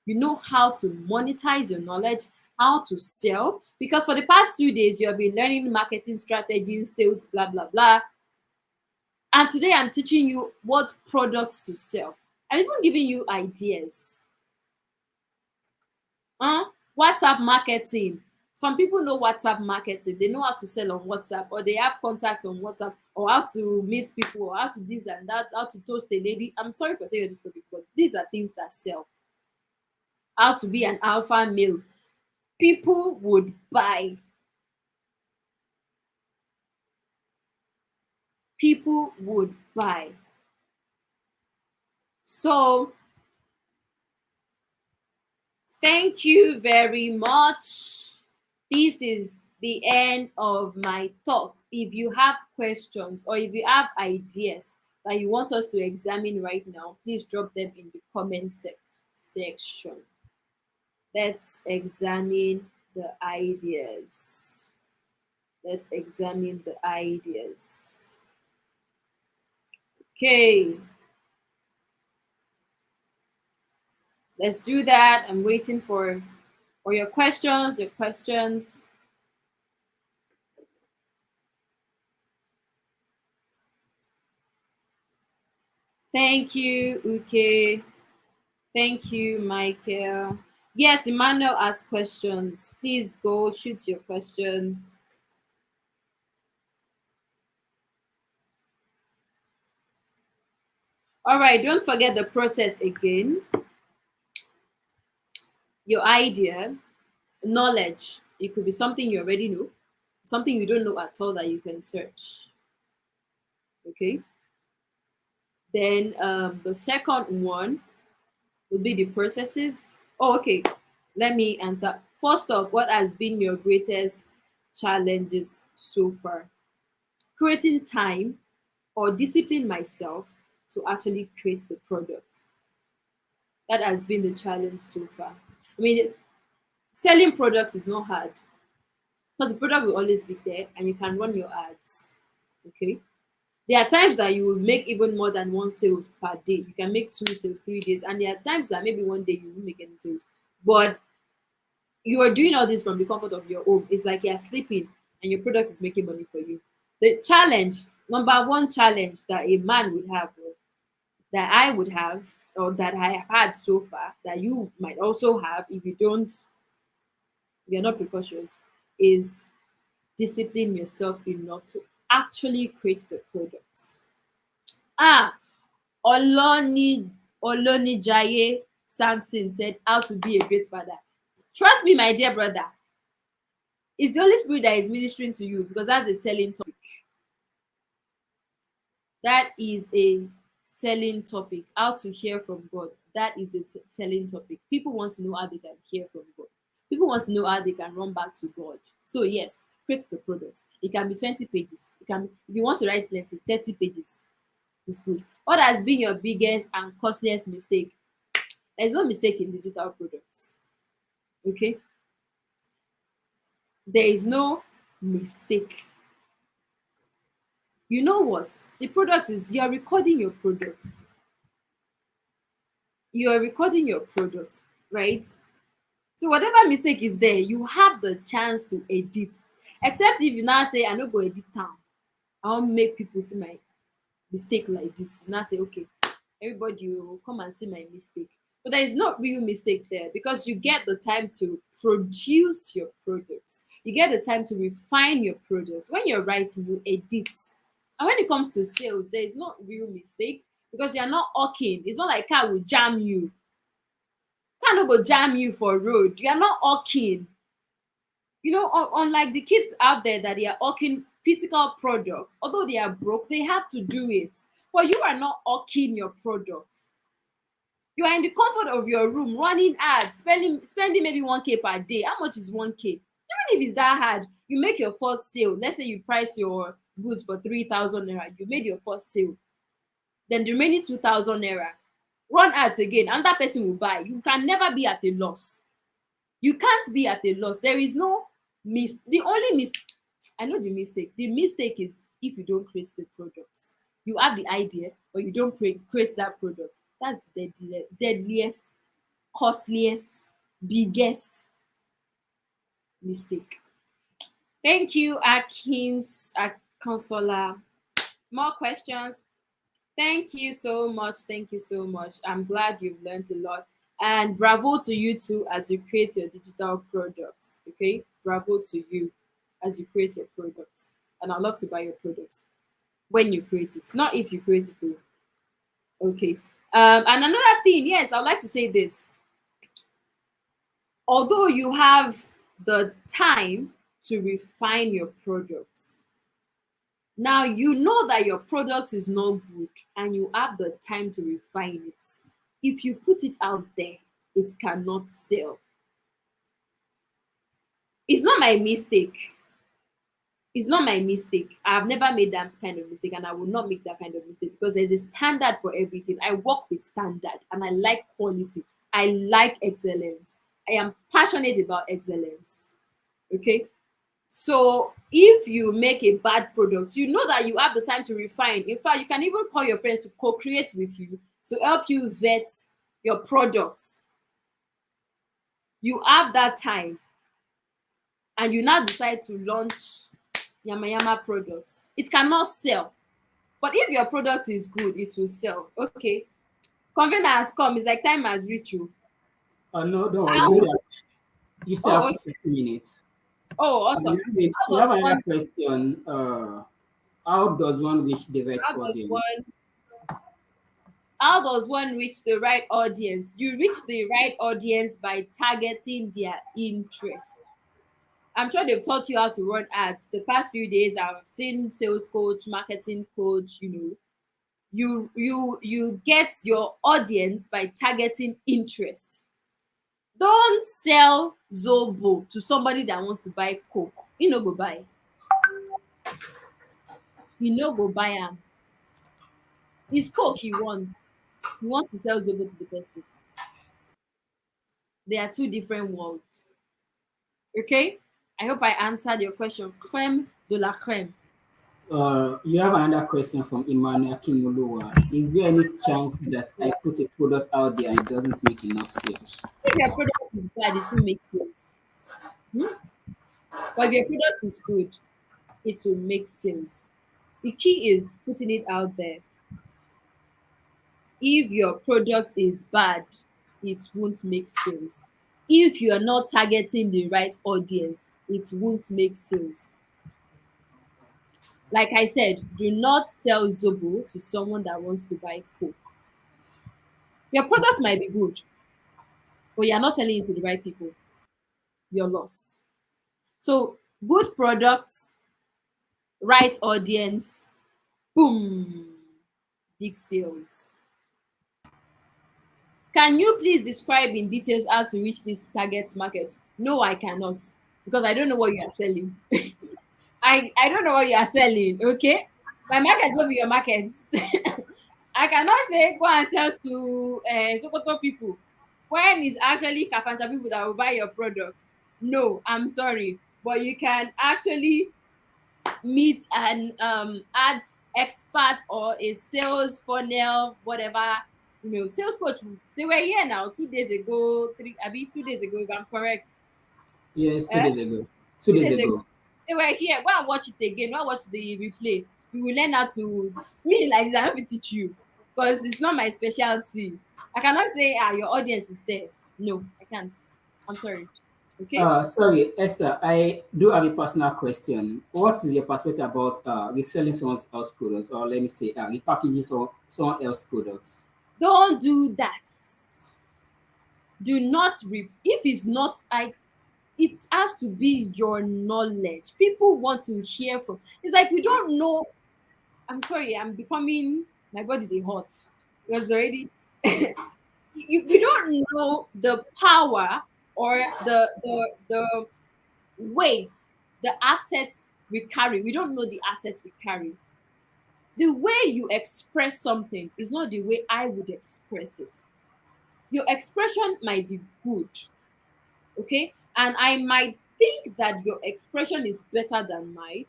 You know how to monetize your knowledge, how to sell. Because for the past 2 days, you have been learning marketing strategies, sales, blah, blah, blah. And today I'm teaching you what products to sell. I'm even giving you ideas. WhatsApp marketing. Some people know WhatsApp marketing. They know how to sell on WhatsApp, or they have contacts on WhatsApp, or how to meet people, or how to this and that, how to toast a lady. I'm sorry for saying this topic, but these are things that sell. How to be an alpha male. People would buy. People would buy. So thank you very much. This is the end of my talk. If you have questions, or if you have ideas that you want us to examine right now, please drop them in the comment section. Let's examine the ideas. Let's examine the ideas. Okay. Let's do that. I'm waiting for your questions, Thank you, Uke. Thank you, Michael. Yes, Emmanuel asked questions. Please go shoot your questions. All right, don't forget the process again. Your idea, knowledge. It could be something you already know, something you don't know at all that you can search. Okay. Then the second one would be the processes. Oh, okay. Let me answer. First off, what has been your greatest challenges so far? Creating time or discipline myself to actually create the product. That has been the challenge so far. I mean, selling products is not hard, because the product will always be there and you can run your ads. Okay. There are times that you will make even more than one sales per day. You can make 2 sales, 3 days, and there are times that maybe one day you won't make any sales. But you are doing all this from the comfort of your home. It's like you're sleeping and your product is making money for you. The challenge, number one challenge that a man would have, or that I would have, or that I have had so far, that you might also have if you're not precautious, is discipline yourself enough to actually create the product. Olonijaye Samson said how to be a great father. Trust me, my dear brother, it's the Holy Spirit that is ministering to you, because that's a selling topic. That is a selling topic. How to hear from God. That is a selling topic. People want to know how they can hear from God. People want to know how they can run back to God. So yes, create the product. It can be 20 pages. It can be, if you want to write plenty, 30 pages is good. What has been your biggest and costliest mistake? There's no mistake in digital products. Okay? There is no mistake. You know what? The product is, you are recording your products. You are recording your products, right? So whatever mistake is there, you have the chance to edit. Except if you now say, I no go edit am, I won't make people see my mistake like this. You now say, okay, everybody will come and see my mistake. But there is no real mistake there, because you get the time to produce your products. You get the time to refine your products. When you're writing, you edit. And when it comes to sales, there is no real mistake, because you're not hawking. It's not like car will jam you. Car no go jam you for road. You're not hawking. You know, unlike the kids out there that they are hawking physical products, although they are broke, they have to do it. But you are not hawking your products. You are in the comfort of your room running ads, spending maybe 1K per day. How much is 1K? Even if it's that hard, you make your first sale. Let's say you price your goods for 3,000 naira. You made your first sale. Then the remaining 2,000 naira, run ads again. Another person will buy. You can never be at a loss. You can't be at a loss. There is no the only I know the mistake. The mistake is if you don't create the products. You have the idea, but you don't create that product. That's the deadliest, costliest, biggest mistake. Thank you, Atkins, Consola. More questions? Thank you so much. Thank you so much. I'm glad you've learned a lot. And bravo to you too as you create your digital products. Okay? Bravo to you as you create your products. And I'd love to buy your products when you create it, not if you create it though. Okay. And another thing, yes, I'd like to say this. Although you have the time to refine your products, now you know that your product is not good and you have the time to refine it. If you put it out there, it cannot sell. It's not my mistake. It's not my mistake. I've never made that kind of mistake, and I will not make that kind of mistake, because there's a standard for everything. I work with standard and I like quality. I like excellence. I am passionate about excellence. Okay? So if you make a bad product, you know that you have the time to refine. In fact, you can even call your friends to co-create with you to help you vet your products. You have that time, and you now decide to launch yama yama products. It cannot sell. But if your product is good, it will sell. Okay. Convener has come. It's like time has reached you. Oh no, don't worry. How? You still Oh, have okay. 50 minutes. Oh, awesome. You How have does another one? question. How does one reach the right How does audience? one? How does one reach the right audience? You reach the right audience by targeting their interest. I'm sure they've taught you how to run ads. The past few days, I've seen sales coach, marketing coach. You get your audience by targeting interest. Don't sell Zobo to somebody that wants to buy Coke. You no go buy. You no go buy am. It's Coke you want. You want to sell Zobo to the person. They are two different worlds. Okay? I hope I answered your question. Creme de la creme. You have another question from Emmanuel Kimuluwa. Is there any chance that I put a product out there and it doesn't make enough sales? If your product is bad, it will make sales. But if your product is good, it will make sales. The key is putting it out there. If your product is bad, it won't make sales. If you are not targeting the right audience, it won't make sales. Like I said, do not sell Zobo to someone that wants to buy Coke. Your product might be good, but you're not selling it to the right people. your loss. So good products, right audience, boom, big sales. Can you please describe in details how to reach this target market? No, I cannot, because I don't know what you are selling. I don't know what you are selling. Okay, my market will be your market. I cannot say go and sell to Sokoto people when it's actually Kafanta people that will buy your products. No, I'm sorry, but you can actually meet an ads expert or a sales funnel, whatever, sales coach. They were here now 2 days ago, three, I mean 2 days ago, if I'm correct. Yes, two Eh? days ago. Two two days days ago, ago. they were here. Go and watch it again. Go and watch the replay. You will learn how to me like this. I have to teach you because it's not my specialty. I cannot say your audience is there. No, I can't. I'm sorry. Okay. Sorry, Esther, I do have a personal question. What is your perspective about reselling someone else's products, or let me say, repackaging someone else's products? Don't do that. Do not if it's not it has to be your knowledge. People want to hear from. It's like we don't know. I'm sorry, I'm becoming my body they hot. Because already we don't know the power or the weight, the assets we carry. We don't know the assets we carry. The way you express something is not the way I would express it. Your expression might be good, okay? And I might think that your expression is better than mine.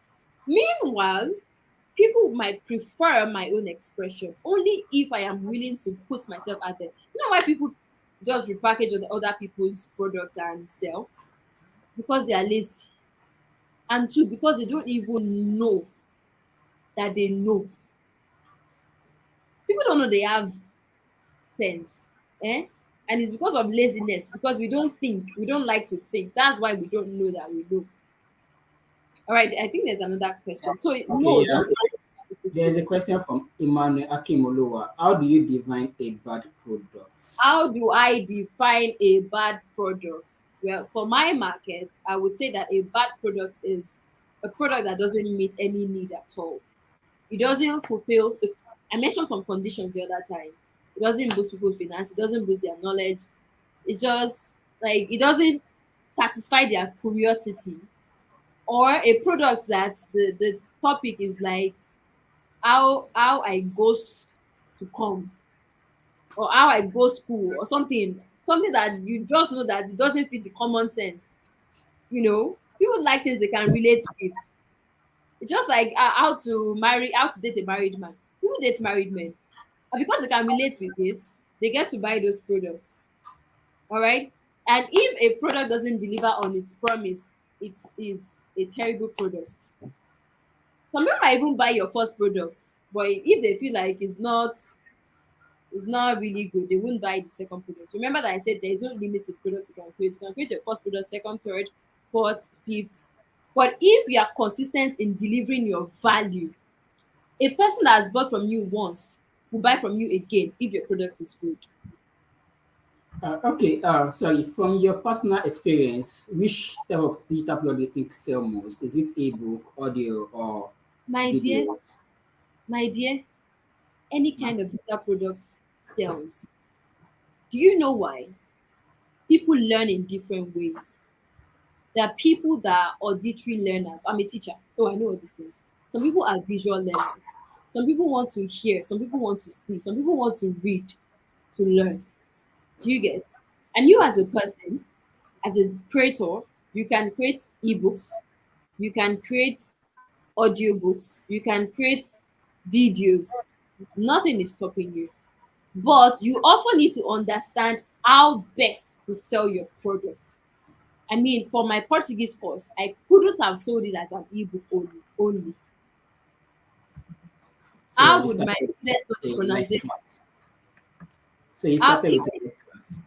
Meanwhile, people might prefer my own expression only if I am willing to put myself out there. You know why people just repackage other people's products and sell? Because they are lazy. And two, because they don't even know that they know. People don't know they have sense. Eh? And it's because of laziness, because we don't think, we don't like to think. That's why we don't know that we know. All right, I think there's another question. So Okay, no, yeah. don't There's a question from Emmanuel Akimolowa. How do you define a bad product? How do I define a bad product? Well, for my market, I would say that a bad product is a product that doesn't meet any need at all. It doesn't fulfill the, I mentioned some conditions the other time. It doesn't boost people's finance, it doesn't boost their knowledge. It's just like it doesn't satisfy their curiosity. Or a product that the topic is like how I goes to come, or how I go school, or something that you just know that it doesn't fit the common sense. People like things they can relate with. It's just like how to date a married man. People date married men, and because they can relate with it, they get to buy those products. All right. And if a product doesn't deliver on its promise, it is a terrible product. Some people might even buy your first product, but if they feel like it's not really good, they won't buy the second product. Remember that I said there is no limit to products you can create. You can create your first product, second, third, fourth, fifth. But if you are consistent in delivering your value, a person that has bought from you once will buy from you again if your product is good. Okay, sorry, from your personal experience, which type of digital product do you think sell most? Is it ebook, audio, or My dear, videos? my dear, any kind of digital product sells. Do you know why? People learn in different ways. There are people that are auditory learners. I'm a teacher, so I know all these things. Some people are visual learners. Some people want to hear. Some people want to see. Some people want to read to learn. Do you get? And you, as a person, as a creator, you can create ebooks, you can create audiobooks, you can create videos. Nothing is stopping you. But you also need to understand how best to sell your product. I mean, for my Portuguese course, I couldn't have sold it as an ebook only. So How you would my started students know the with a live pronunciation? class. So you How, started with a live class.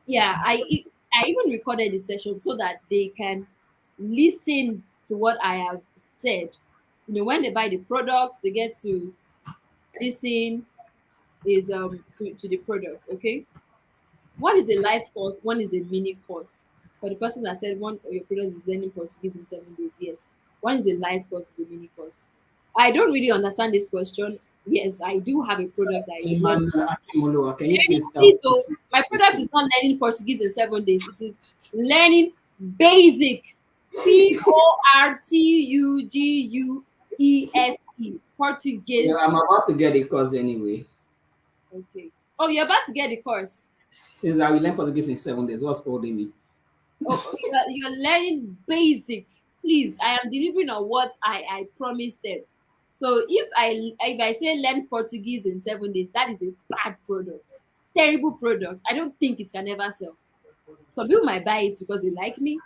yeah, I even recorded the session so that they can listen to what I have said. When they buy the product, they get to listen is to the product. Okay, one is a live course, one is a mini course. For the person that said one of your products is learning Portuguese in 7 days, yes. One is a live course, is a mini course. I don't really understand this question. Yes, I do have a product that is learning. Emmanuel Akimolo, can you please help Please, me so with my the product question? is not learning Portuguese in 7 days. It is learning basic Portuguese Yeah, I'm Portuguese. about to get the course anyway. Okay. Oh, you're about to get the course. Since I will learn Portuguese in 7 days, what's holding me? Oh, you're learning basic. Please, I am delivering on what I promised them. So if I say learn Portuguese in 7 days, that is a bad product, terrible product. I don't think it can ever sell. Some people might buy it because they like me,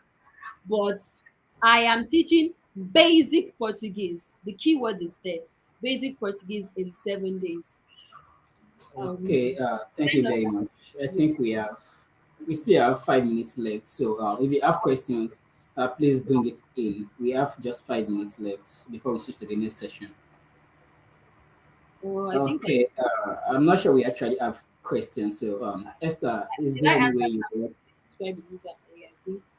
but I am teaching basic Portuguese. The keyword is there. Basic Portuguese in 7 days. Okay, thank you Kind of very much. I yes. think we still have 5 minutes left. So if you have questions, please bring it in. We have just 5 minutes left before we switch to the next session. Oh, I think Okay, I'm not sure we actually have questions. So Esther, is did there I any answer way you subscribe user? Yeah,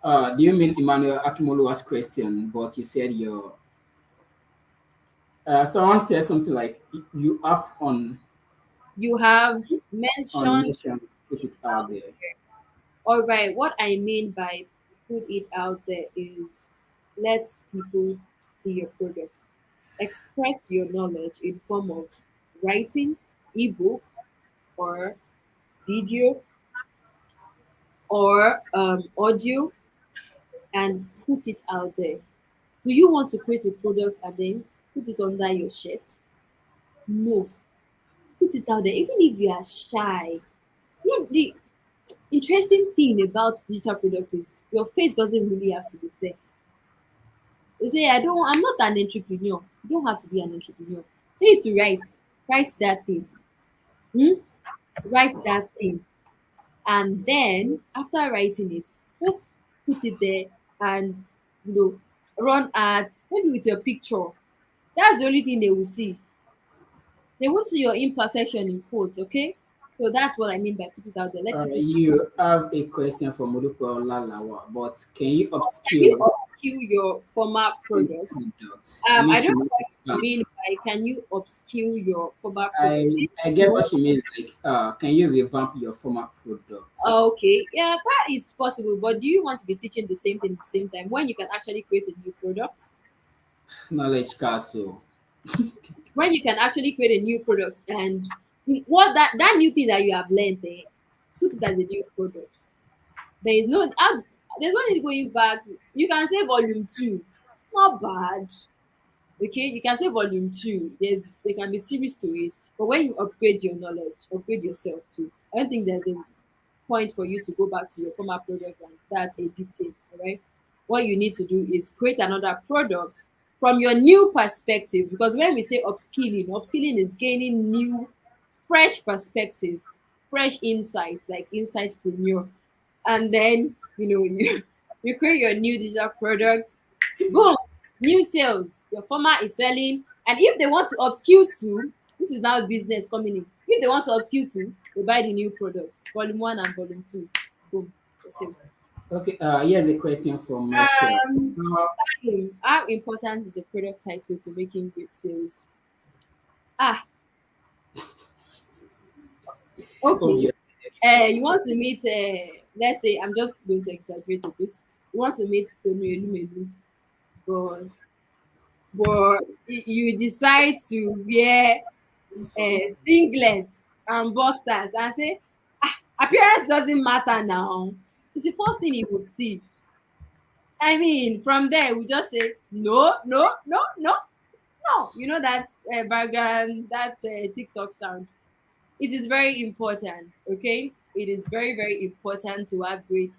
I think. do you mean Emmanuel Akimolu's question? But you said your someone said something like you have You have on mentioned mission to put it out there. all right. What I mean by put it out there is let people see your products. Express your knowledge in form of writing, ebook, or video, or audio, and put it out there. Do you want to create a product and then put it under your shirt? No. Put it out there. Even if you are shy. The interesting thing about digital products is your face doesn't really have to be there. You say, I'm not an entrepreneur. You don't have to be an entrepreneur. So you used to write that thing. Hmm? Write that thing. And then after writing it, just put it there and you run ads, maybe with your picture. That's the only thing they will see. They won't see your imperfection in quotes, okay? So that's what I mean by put it out there. Let people see. You have a question for Modupe Lalawa, but can you Can you upskill upskill your former product? product? I Means don't she know wants to what you vamp. mean by can you upskill your former product? I get what she means. Like, can you revamp your former products? Okay, yeah, that is possible. But do you want to be teaching the same thing at the same time when you can actually create a new product? Knowledge castle. When you can actually create a new product and what that new thing that you have learned, put it as a new product. There is no there's no need going back. You can say volume two, not bad. Okay, you can say volume two. There can be series to it, but when you upgrade your knowledge, upgrade yourself too. I don't think there's a point for you to go back to your former product and start editing. All right. What you need to do is create another product from your new perspective. Because when we say upskilling, upskilling is gaining new, fresh perspective, fresh insights like Insightpreneur. And then, you create your new digital product, boom, new sales. Your former is selling. And if they want to upskill too, this is now business coming in. If they want to upskill too, they buy the new product, volume one and volume two. Boom, the sales. Okay, here's a question from Michael. Um, how important is a product title to making great sales? Ah, okay. Obviously. You want to meet, let's say, I'm just going to exaggerate a bit. You want to meet Tony Elumelu, but you decide to wear singlets and boxers and say, appearance doesn't matter now. It's the first thing he would see. I mean, from there, we just say, no, no, no, no, no. You know that background, that TikTok sound. It is very important, okay? It is very, very important to have great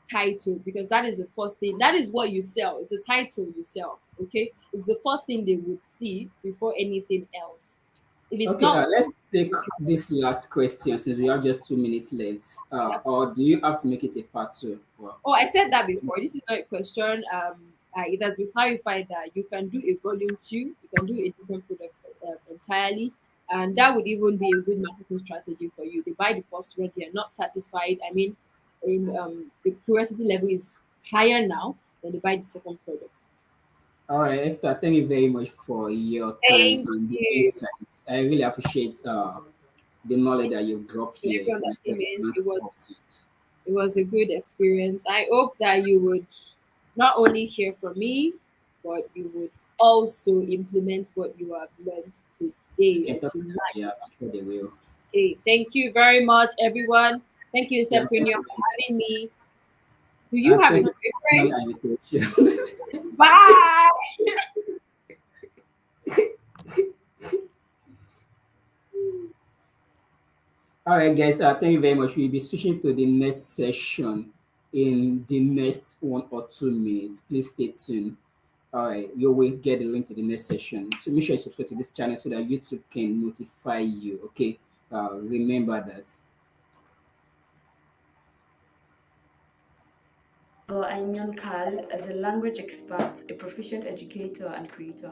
title because that is the first thing. That is what you sell. It's a title you sell, okay? It's the first thing they would see before anything else. If it's Okay, not, let's take this last question since we have just 2 minutes left. Or do you have to make it a part two? Well, oh, I said that before. This is not a question. It has been clarified that you can do a volume two, you can do a different product entirely, and that would even be a good marketing strategy for you. They buy the first one, they are not satisfied. I mean, the curiosity level is higher now, then they buy the second product. All right, Esther, thank you very much for your time Thank and the you. insights. I really appreciate the knowledge that you've dropped To here everyone and that came in. explanation of it. It was a good experience. I hope that you would not only hear from me, but you would also implement what you have learned today or Definitely, tonight. yeah, I'm sure they will. Okay, thank you very much, everyone. Thank you, Yeah, thank Insightpreneur, you. for having me. Do you have a Thank you for favorite? my invitation. Bye. All right, guys, thank you very much. We'll be switching to the next session in the next 1 or 2 minutes. Please stay tuned. All right, you will get the link to the next session. So make sure you subscribe to this channel so that YouTube can notify you. Okay, remember that. Airemionkhale is a language expert, a proficient educator, and creator.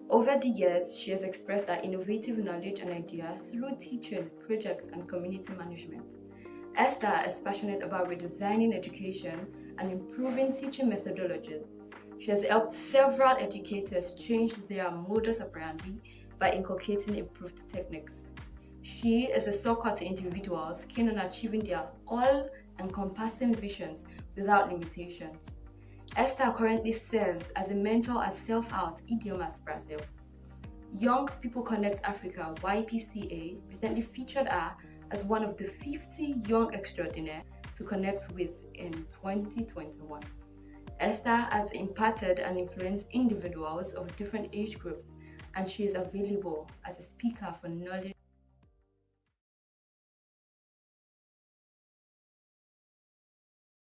Over the years, she has expressed her innovative knowledge and ideas through teaching, projects, and community management. Esther is passionate about redesigning education and improving teaching methodologies. She has helped several educators change their modus operandi by inculcating improved techniques. She is a stalker to individuals keen on achieving their all-encompassing visions without limitations. Esther currently serves as a mentor at Self-Out Idiomas Brazil. Young People Connect Africa (YPCA) recently featured her as one of the 50 young extraordinaire to connect with in 2021. Esther has impacted and influenced individuals of different age groups, and she is available as a speaker for knowledge